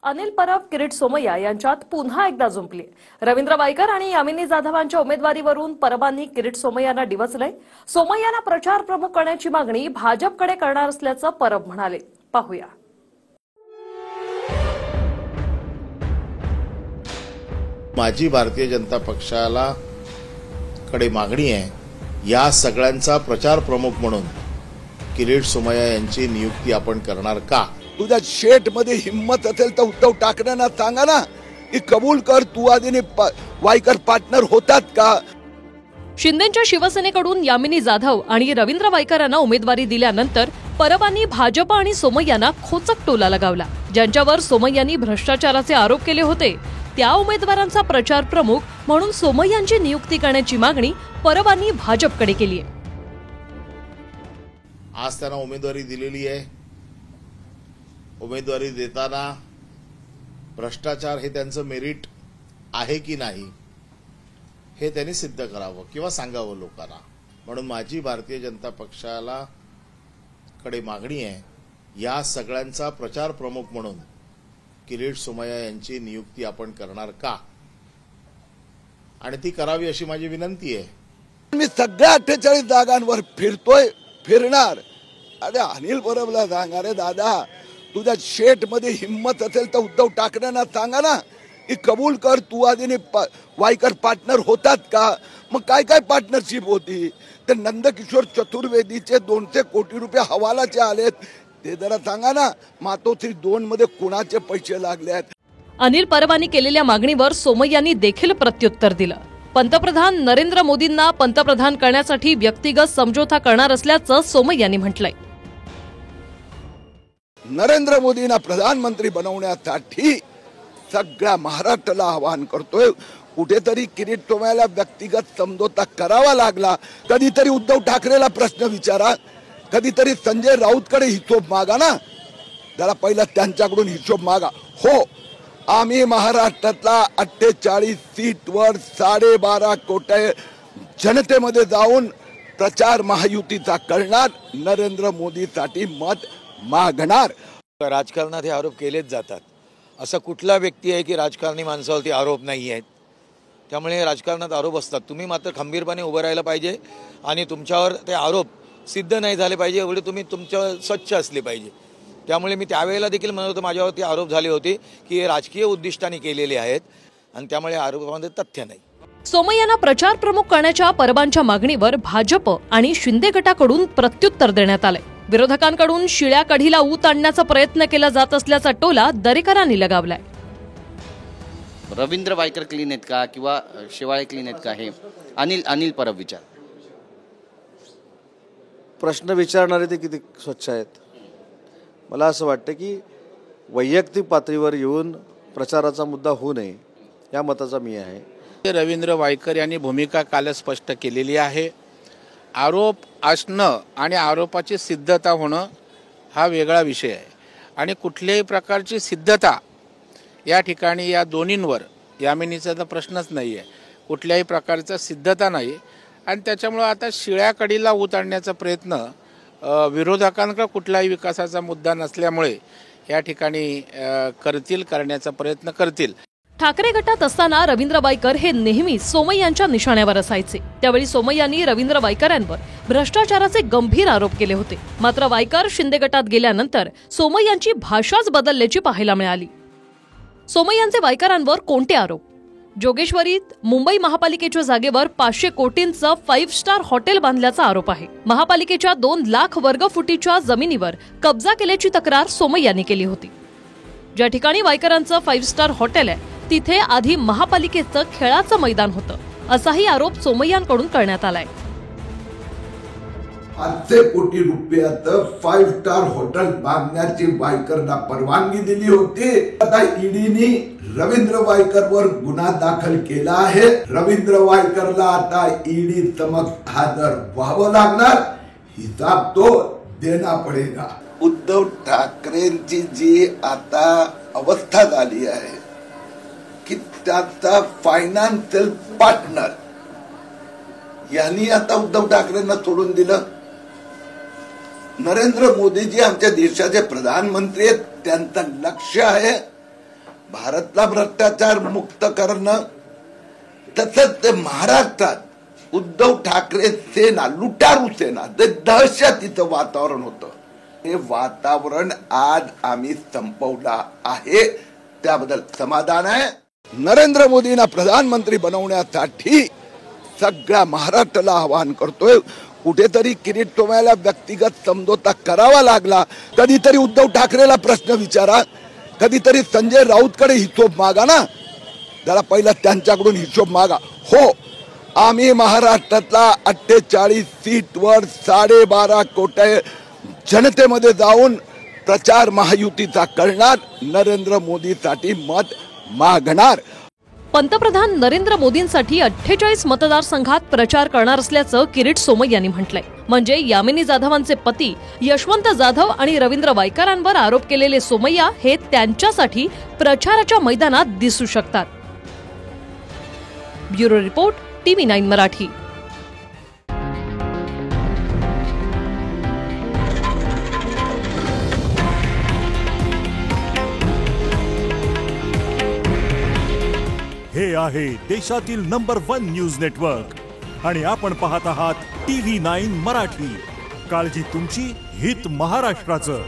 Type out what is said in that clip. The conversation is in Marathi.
अनिल परब, किरीट सोमय्या यांच्यात पुन्हा एकदा जुंपली. रवींद्र वायकर आणि यामिनी जाधवांच्या उमेदवारीवरून परबांनी किरीट सोमय्यांना डिवचलंय. सोमय्यांना प्रचार प्रमुख करण्याची मागणी भाजपकडे करणार असल्याचं परब म्हणाले. पाहूया. माझी भारतीय जनता पक्षाला कडे मागणी आहे, या सगळ्यांचा प्रचार प्रमुख म्हणून किरीट सोमय्या यांची नियुक्ती आपण करणार का? तुझ्या शेट मध्ये हिम्मत असेल तर उद्धव ठाकरेंना सांगा ना की कबूल कर, तू आधीने वायकर पार्टनर होतात का? शिंदेच्या शिवसेनेकडून यामिनी जाधव आणि रवींद्र वायकर यांना उमेदवारी दिल्यानंतर परबांनी भाजप आणि सोमय्यांना खोचक टोला लगावला. ज्यांच्यावर सोमय्यांनी भ्रष्टाचाराचे आरोप केले होते त्या उमेदवारांचा प्रचार प्रमुख म्हणून सोमय्यांची नियुक्ती करण्याची मागणी परबांनी भाजपकडे केली आहे. आज त्यांना उमेदवारी दिलेली आहे. उमेदवारी देताना भ्रष्टाचार हे त्यांचं मेरिट आहे की नाही हे त्यांनी सिद्ध करावं किंवा सांगावं लोकांना. म्हणून माझी भारतीय जनता पक्षाला कडे मागणी आहे, या सगळ्यांचा प्रचार प्रमुख म्हणून किरीट सोमय्या यांची नियुक्ती आपण करणार का, आणि ती करावी अशी माझी विनंती आहे. मी सगळ्या 48 जागांवर फिरणार. अरे अनिल परबला सांगा रे दादा, तुझ्या शेट मध्ये हिम्मत असेल तर उद्धव ठाकरेंना सांगा ना की कबूल कर, तू आधीने वायकर पार्टनर होतात का? मग काय काय पार्टनरशिप होती? तर नंदकिशोर चतुर्वेदीचे 200 कोटी रुपये हवालाचे आलेत, ते जरा सांगा ना. मातोश्री 2 मध्ये कोणाचे पैसे लागले आहेत? अनिल परबांनी केलेल्या मागणीवर सोमय्यांनी देखील प्रत्युत्तर दिलं. पंतप्रधान नरेंद्र मोदींना पंतप्रधान करण्यासाठी व्यक्तिगत समझोता करणार असल्याचं सोमय्यांनी म्हटलंय. नरेंद्र मोदींना प्रधानमंत्री बनवण्यासाठी सगळ्या महाराष्ट्राला आवाहन करतोय. कुठेतरी किरीट सोमय्याला व्यक्तिगत समझोता करावा लागला. कधीतरी उद्धव ठाकरेला प्रश्न विचारा, कधीतरी संजय राऊतकडे हिशोब मागा ना. जरा पहिला त्यांच्याकडून हिशोब मागा. हो, आम्ही महाराष्ट्रातला 48 सीटवर 12.5 कोटी जनतेमध्ये जाऊन प्रचार महायुतीचा करणार, नरेंद्र मोदीसाठी मत मागणार. राजकारणात हे आरोप केलेच जातात. असा कुठला व्यक्ती आहे की राजकारणी माणसावरती आरोप नाही आहेत. त्यामुळे राजकारणात आरोप असतात. तुम्ही मात्र खंबीरपणे उभं राहायला पाहिजे आणि तुमच्यावर ते आरोप सिद्ध नाही झाले पाहिजे एवढे तुम्ही तुमच्यावर स्वच्छ असले पाहिजे. त्यामुळे मी त्यावेळेला देखील म्हणत होतो, माझ्यावरती आरोप झाले होते की हे राजकीय उद्दिष्टाने केलेले आहेत आणि त्यामुळे आरोपामध्ये तथ्य नाही. सोमय्यांना प्रचार प्रमुख करण्याच्या परबांच्या मागणीवर भाजप आणि शिंदे गटाकडून प्रत्युत्तर देण्यात आलंय. विरोधकांकडून शिळ्या कढीला ऊत आणण्याचा प्रयत्न केला जात असल्याचा टोला दरेकरांनी लगावलाय. रवींद्र वायकर क्लीन आहेत का किंवा शेवाळे क्लीन आहेत का, हे अनिल परब विचार. प्रश्न विचारणारे ते किती स्वच्छ आहेत. मला असं वाटतं की वैयक्तिक पातळीवर येऊन प्रचाराचा मुद्दा होऊ नये या मताचा मी आहे. रवींद्र वायकर यांनी भूमिका काल स्पष्ट केलेली आहे. आरोप असणं आणि आरोपाची सिद्धता होणं हा वेगळा विषय आहे आणि कुठल्याही प्रकारची सिद्धता या ठिकाणी या दोन्हींवर, यामिनीचा तर प्रश्नच नाही आहे, कुठल्याही प्रकारचा सिद्धता नाही. आणि त्याच्यामुळं आता शिळ्या कडीला ऊत आणण्याचा प्रयत्न विरोधकांकडे कुठलाही विकासाचा मुद्दा नसल्यामुळे या ठिकाणी करण्याचा प्रयत्न करतील. ठाकरे गटात असताना रवींद्र वायकर हे नेहमी सोमय्यांच्या निशाण्यावर असायचे. त्यावेळी सोमय्यांनी रवींद्र वायकरांवर भ्रष्टाचाराचे गंभीर आरोप केले होते. मात्र वायकर शिंदे गटात गेल्यानंतर सोमय्यांची भाषाच बदलल्याची पाहायला मिळाली. सोमय्यांचे वायकरांवर कोणते आरोप? जोगेश्वरीत मुंबई महापालिकेच्या जागेवर 500 कोटींचं 5 स्टार हॉटेल बांधल्याचा आरोप आहे. महापालिकेच्या 2 लाख वर्ग फुटीच्या जमिनीवर कब्जा केल्याची तक्रार सोमय्यांनी केली होती. ज्या ठिकाणी वायकरांचं 5 स्टार हॉटेल आहे तिथे आधी महापालिकेचं खेळाचं मैदान होतं, असाही आरोप सोमय्यांकडून करण्यात आलाय. 500 कोटी रुपयाचं 5 स्टार हॉटेल बांधण्याची वायकरला परवानगी दिली होती. आता ईडीने रवींद्र वायकरवर गुन्हा दाखल केला आहे. रवींद्र वायकरला आता ईडी समक्ष हजर व्हावं लागणार, हिसाब तो देना पडेगा. उद्धव ठाकरेंची जी आता अवस्था झाली आहे की त्याचा फायनान्शियल पार्टनर यांनी आता उद्धव ठाकरेंना सोडून दिलं. नरेंद्र मोदीजी आमच्या देशाचे प्रधानमंत्री आहेत, त्यांचं लक्ष आहे भारतला भ्रष्टाचार मुक्त करणं, तसंच ते महाराष्ट्रात उद्धव ठाकरे सेना, लुटारू सेना, ते दहशतीचं वातावरण होतं, हे वातावरण आज आम्ही संपवलं आहे, त्याबद्दल समाधान आहे. नरेंद्र मोदींना प्रधानमंत्री बनवण्यासाठी सगळ्या महाराष्ट्राला आवाहन करतोय. कुठेतरी किरीट सोमय्याला व्यक्तिगत समझोता करावा लागला, कधीतरी उद्धव ठाकरेला प्रश्न विचारा, कधीतरी संजय राऊतकडे हिशोब मागा ना, जरा पहिला त्यांच्याकडून हिशोब मागा. हो, आम्ही महाराष्ट्रातला 48 सीटवर 12.5 कोटी जनतेमध्ये जाऊन प्रचार महायुतीचा करणार, नरेंद्र मोदीसाठी मत मागणार. पंतप्रधान नरेंद्र मोदींसाठी 48 मतदारसंघात प्रचार करणार असल्याचं किरीट सोमय्या यांनी म्हटलंय. म्हणजे यामिनी जाधवांचे पती यशवंत जाधव आणि रवींद्र वायकरांवर आरोप केलेले सोमय्या हे त्यांच्यासाठी प्रचाराच्या मैदानात दिसू शकतात. Bureau report, TV9 Marathi. हे आहे देशातील नंबर 1 न्यूज नेटवर्क आणि आपण पाहत आहात TV9 मराठी. काळजी तुमची, हित महाराष्ट्राचं.